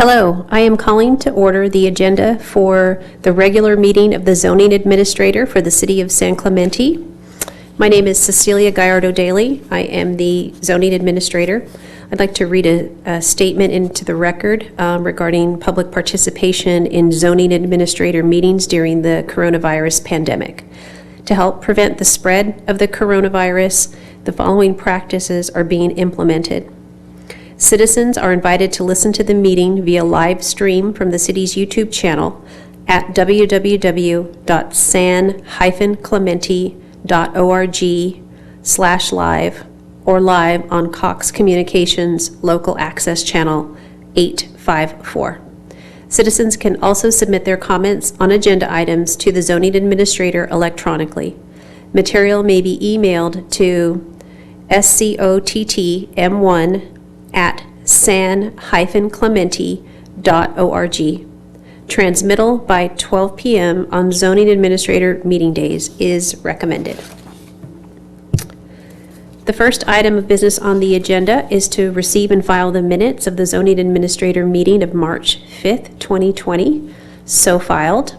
Hello, I am calling to order the agenda for the regular meeting of the Zoning Administrator for the City of San Clemente. My name is Cecilia Gallardo-Daly. I am the Zoning Administrator. I'd like to read a statement into the record regarding public participation in Zoning Administrator meetings during the coronavirus pandemic. To help prevent the spread of the coronavirus, the following practices are being implemented. Citizens are invited to listen to the meeting via live stream from the city's YouTube channel at www.san-clemente.org/live or live on Cox Communications Local Access Channel 854. Citizens can also submit their comments on agenda items to the Zoning Administrator electronically. Material may be emailed to scottm1@san-clemente.org. Transmittal by 12 p.m. on Zoning Administrator meeting days is recommended. The first item of business on the agenda is to receive and file the minutes of the Zoning Administrator meeting of March 5th, 2020, so filed.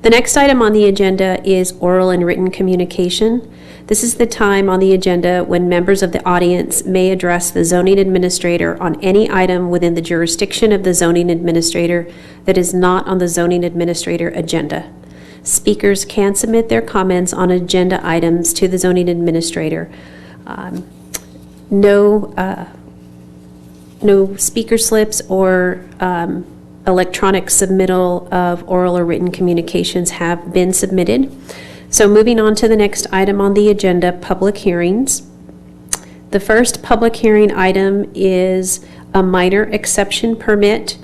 The next item on the agenda is oral and written communication. This is the time on the agenda when members of the audience may address the Zoning Administrator on any item within the jurisdiction of the Zoning Administrator that is not on the Zoning Administrator agenda. Speakers can submit their comments on agenda items to the Zoning Administrator. No speaker slips or electronic submittal of oral or written communications have been submitted. So moving on to the next item on the agenda, public hearings. The first public hearing item is a minor exception permit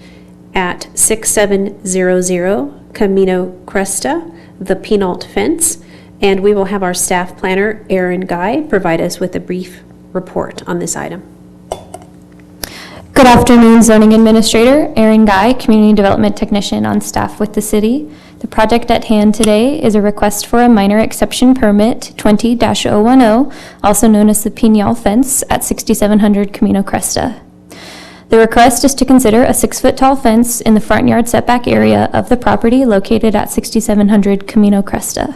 at 6700 Camino, Cresta, the Pinault fence, and we will have our staff planner, Erin Guy, provide us with a brief report on this item. Good afternoon, Zoning Administrator. Erin Guy, Community Development Technician on staff with the City. The project at hand today is a request for a minor exception permit 20-010, also known as the Pinault fence at 6700 Camino, Cresta. The request is to consider a 6-foot tall fence in the front yard setback area of the property located at 6700 Camino, Cresta.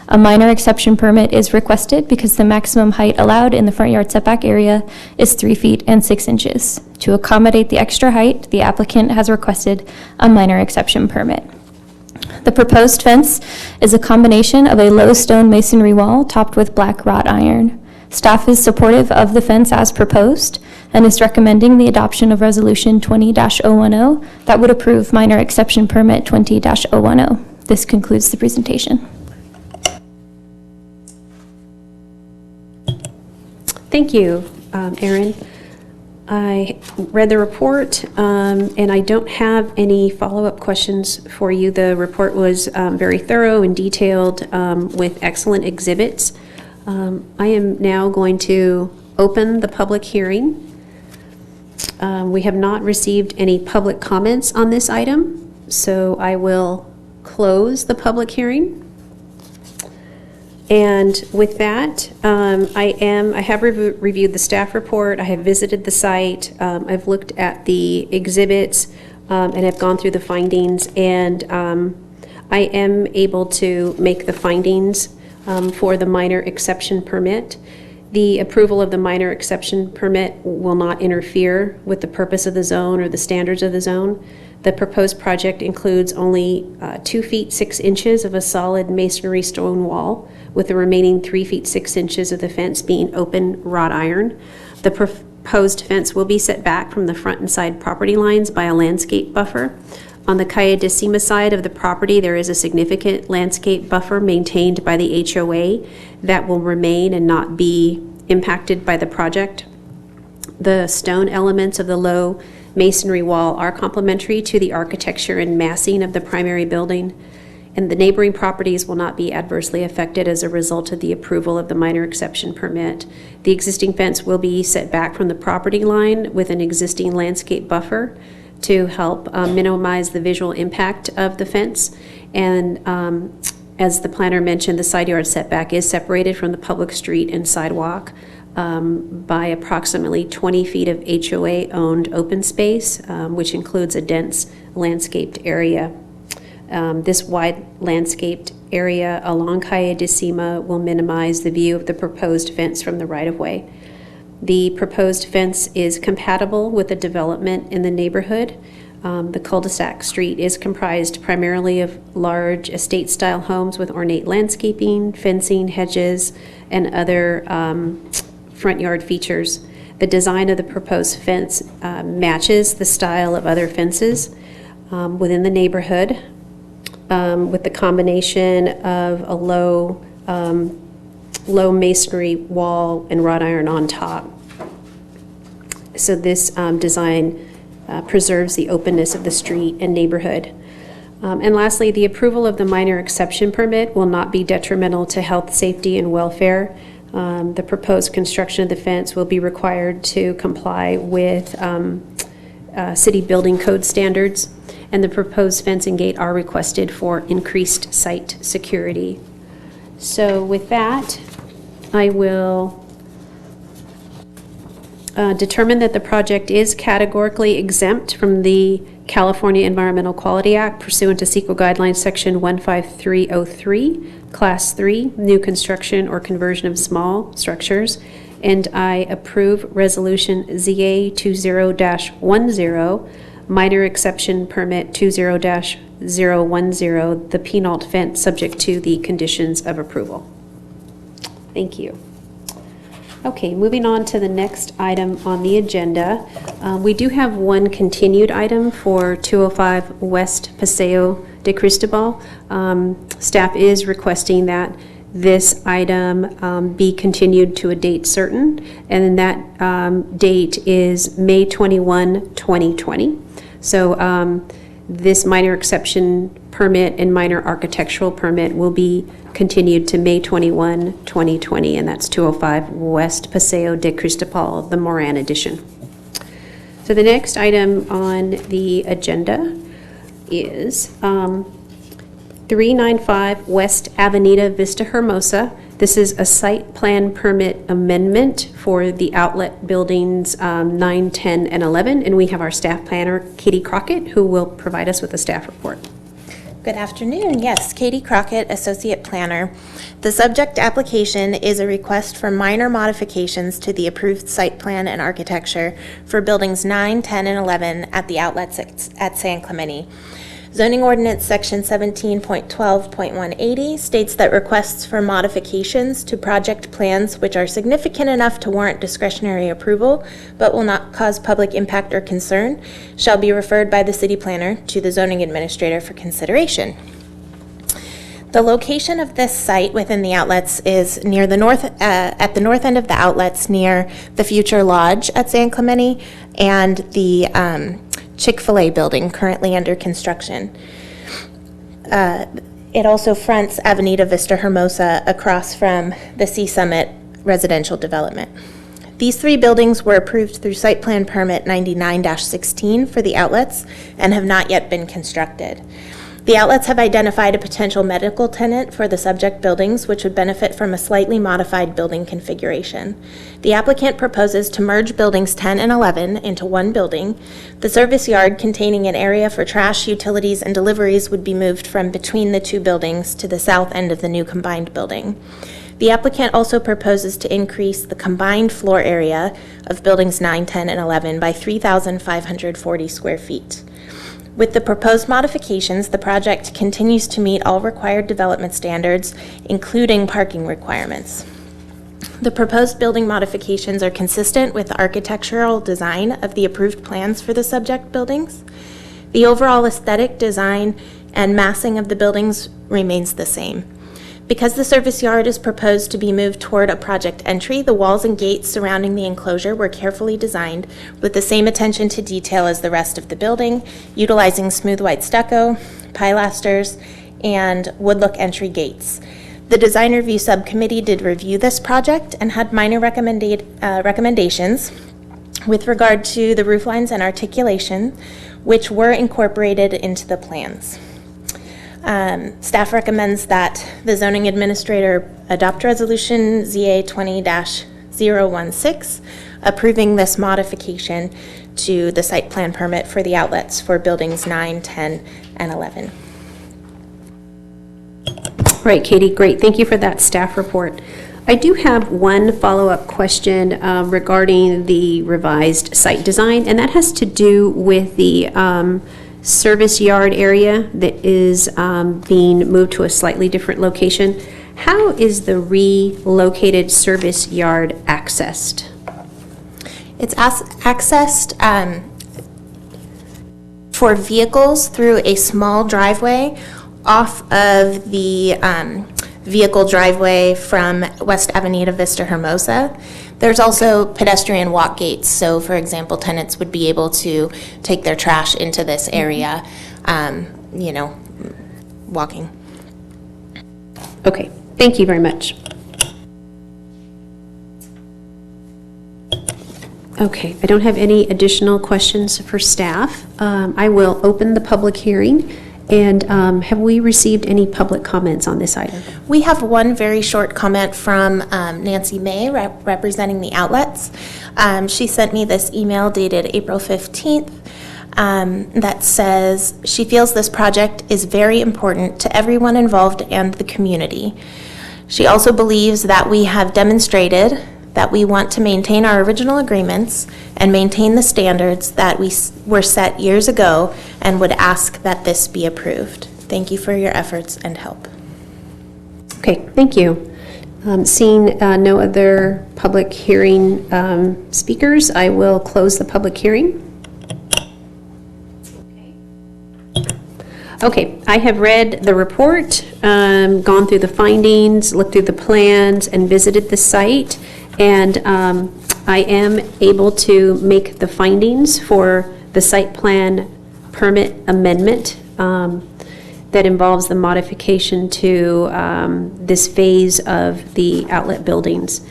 A minor exception permit is requested because the maximum height allowed in the front yard setback area is 3 feet and 6 inches. To accommodate the extra height, the applicant has requested a minor exception permit. The proposed fence is a combination of a low stone masonry wall topped with black wrought iron. Staff is supportive of the fence as proposed and is recommending the adoption of Resolution 20-010 that would approve minor exception permit 20-010. This concludes the presentation. Thank you, Erin. I read the report, and I don't have any follow-up questions for you. The report was very thorough and detailed with excellent exhibits. I am now going to open the public hearing. We have not received any public comments on this item, so I will close the public hearing. And with that, I have reviewed the staff report. I have visited the site. I've looked at the exhibits and have gone through the findings. And I am able to make the findings for the minor exception permit. The approval of the minor exception permit will not interfere with the purpose of the zone or the standards of the zone. The proposed project includes only 2 feet 6 inches of a solid masonry stone wall, with the remaining 3 feet 6 inches of the fence being open wrought iron. The proposed fence will be set back from the front and side property lines by a landscape buffer. On the Calle de Cima side of the property, there is a significant landscape buffer maintained by the HOA that will remain and not be impacted by the project. The stone elements of the low masonry wall are complementary to the architecture and massing of the primary building, and the neighboring properties will not be adversely affected as a result of the approval of the minor exception permit. The existing fence will be set back from the property line with an existing landscape buffer to help minimize the visual impact of the fence. And as the planner mentioned, the side yard setback is separated from the public street and sidewalk by approximately 20 feet of HOA-owned open space, which includes a dense landscaped area. This wide landscaped area along Calle de Sima will minimize the view of the proposed fence from the right-of-way. The proposed fence is compatible with the development in the neighborhood. The cul-de-sac street is comprised primarily of large estate-style homes with ornate landscaping, fencing, hedges, and other front yard features. The design of the proposed fence matches the style of other fences within the neighborhood, with the combination of a low masonry wall and wrought iron on top. So this design preserves the openness of the street and neighborhood. And lastly, the approval of the minor exception permit will not be detrimental to health, safety, and welfare. The proposed construction of the fence will be required to comply with city building code standards, and the proposed fence and gate are requested for increased site security. So with that, I will determine that the project is categorically exempt from the California Environmental Quality Act pursuant to CEQA Guidelines Section 15303, Class 3, new construction or conversion of small structures, and I approve Resolution ZA 20-10, minor exception permit 20-010, the Pinault fence, subject to the conditions of approval. Thank you. Okay, moving on to the next item on the agenda. We do have one continued item for 205 West Paseo de Cristobal. Staff is requesting that this item be continued to a date certain, and that date is May 21, 2020. So this minor exception permit and minor architectural permit will be continued to May 21, 2020, and that's 205 West Paseo de Cristobal, the Moran edition. So the next item on the agenda is 395 West Avenida, Vista, Hermosa. This is a site plan permit amendment for the outlet buildings 9, 10, and 11, and we have our staff planner, Katie Crockett, who will provide us with a staff report. Good afternoon. Yes, Katie Crockett, Associate Planner. The subject application is a request for minor modifications to the approved site plan and architecture for buildings 9, 10, and 11 at the outlets at San Clemente. Zoning Ordinance Section 17.12.180 states that requests for modifications to project plans which are significant enough to warrant discretionary approval but will not cause public impact or concern shall be referred by the city planner to the zoning administrator for consideration. The location of this site within the outlets is near the north, at the north end of the outlets near the Future Lodge at San Clemente and the Chick-fil-A building currently under construction. It also fronts Avenida Vista Hermosa across from the Sea Summit residential development. These three buildings were approved through Site Plan Permit 99-16 for the outlets and have not yet been constructed. The outlets have identified a potential medical tenant for the subject buildings, which would benefit from a slightly modified building configuration. The applicant proposes to merge buildings 10 and 11 into one building. The service yard containing an area for trash, utilities, and deliveries would be moved from between the two buildings to the south end of the new combined building. The applicant also proposes to increase the combined floor area of buildings 9, 10, and 11 by 3,540 square feet. With the proposed modifications, the project continues to meet all required development standards, including parking requirements. The proposed building modifications are consistent with the architectural design of the approved plans for the subject buildings. The overall aesthetic design and massing of the buildings remains the same. Because the service yard is proposed to be moved toward a project entry, the walls and gates surrounding the enclosure were carefully designed with the same attention to detail as the rest of the building, utilizing smooth white stucco, pilasters, and wood-look entry gates. The Design Review Subcommittee did review this project and had minor recommendations with regard to the roof lines and articulation, which were incorporated into the plans. Staff recommends that the zoning administrator adopt resolution ZA 20-010 20-016, approving this modification to the site plan permit for the outlets for buildings 9, 10, and 11. Right, Katie, great. Thank you for that staff report. I do have one follow-up question regarding the revised site design, and that has to do with the service yard area that is being moved to a slightly different location. How is the relocated service yard accessed? It's accessed for vehicles through a small driveway off of the vehicle driveway from West Avenida, Vista, Hermosa. There's also pedestrian walk gates, so for example, tenants would be able to take their trash into this area, walking. Okay, thank you very much. Okay, I don't have any additional questions for staff. I will open the public hearing. And have we received any public comments on this item? We have one very short comment from Nancy May, representing the outlets. She sent me this email dated April 15th that says she feels this project is very important to everyone involved and the community. She also believes that we have demonstrated that we want to maintain our original agreements and maintain the standards that were set years ago, and would ask that this be approved. Thank you for your efforts and help. Okay, thank you. Seeing no other public hearing speakers, I will close the public hearing. Okay, I have read the report, gone through the findings, looked through the plans, and visited the site. And I am able to make the findings for the site plan permit amendment that involves the modification to this phase of the outlet buildings.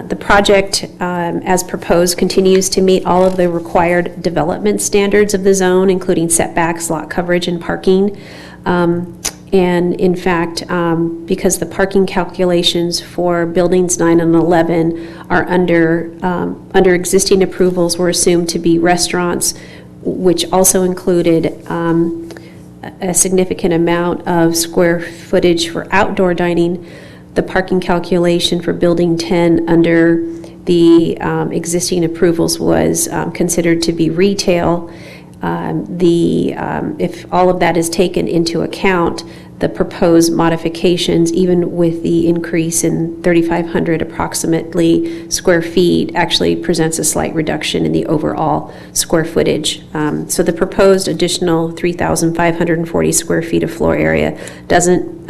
The project, as proposed, continues to meet all of the required development standards of the zone, including setbacks, lot coverage, and parking. And in fact, because the parking calculations for buildings 9 and 11 are under existing approvals, were assumed to be restaurants, which also included a significant amount of square footage for outdoor dining. The parking calculation for building 10 under the existing approvals was considered to be retail. If all of that is taken into account, the proposed modifications, even with the increase in 3,500 approximately square feet, actually presents a slight reduction in the overall square footage. So the proposed additional 3,540 square feet of floor area doesn't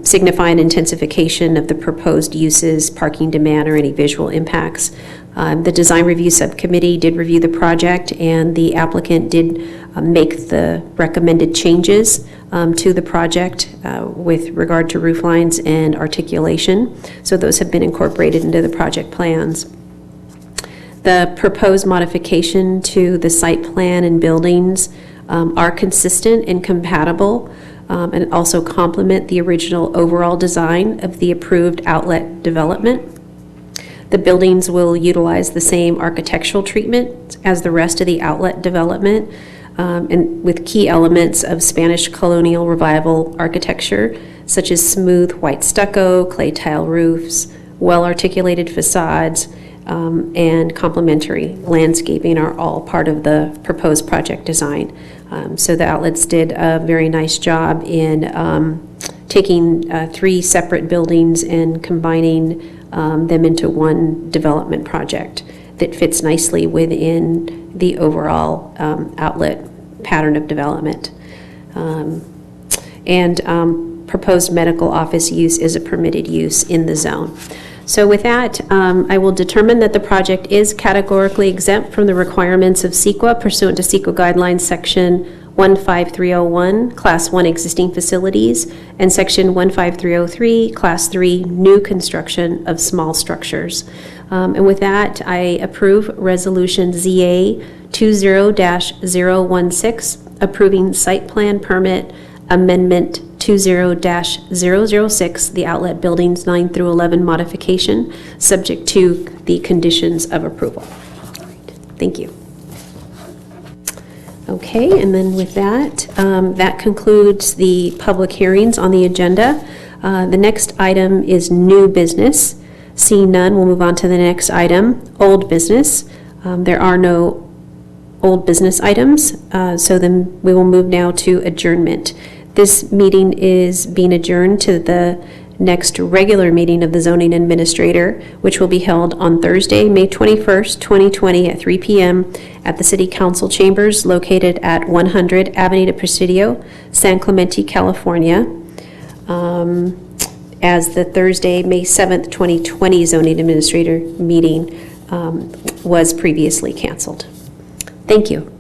signify an intensification of the proposed uses, parking demand, or any visual impacts. The design review subcommittee did review the project, and the applicant did make the recommended changes to the project with regard to roof lines and articulation. So those have been incorporated into the project plans. The proposed modification to the site plan and buildings are consistent and compatible, and also complement the original overall design of the approved outlet development. The buildings will utilize the same architectural treatment as the rest of the outlet development, and with key elements of Spanish colonial revival architecture, such as smooth white stucco, clay tile roofs, well-articulated facades, and complementary landscaping are all part of the proposed project design. So the outlets did a very nice job in taking 3 separate buildings and combining them into one development project that fits nicely within the overall outlet pattern of development. Proposed medical office use is a permitted use in the zone. So with that, I will determine that the project is categorically exempt from the requirements of CEQA pursuant to CEQA guidelines section 15301, Class 1 existing facilities, and Section 15303, Class 3 new construction of small structures. And with that, I approve Resolution ZA 20-016, approving site plan permit amendment 20-006, the outlet buildings 9 through 11 modification, subject to the conditions of approval. Thank you. Okay, and then with that, that concludes the public hearings on the agenda. The next item is new business. Seeing none, we'll move on to the next item, old business. There are no old business items, so then we will move now to adjournment. This meeting is being adjourned to the next regular meeting of the zoning administrator, which will be held on Thursday, May 21st, 2020 at 3 p.m. at the City Council Chambers located at 100 Avenida Presidio, San Clemente, California, as the Thursday, May 7th, 2020 zoning administrator meeting was previously canceled. Thank you.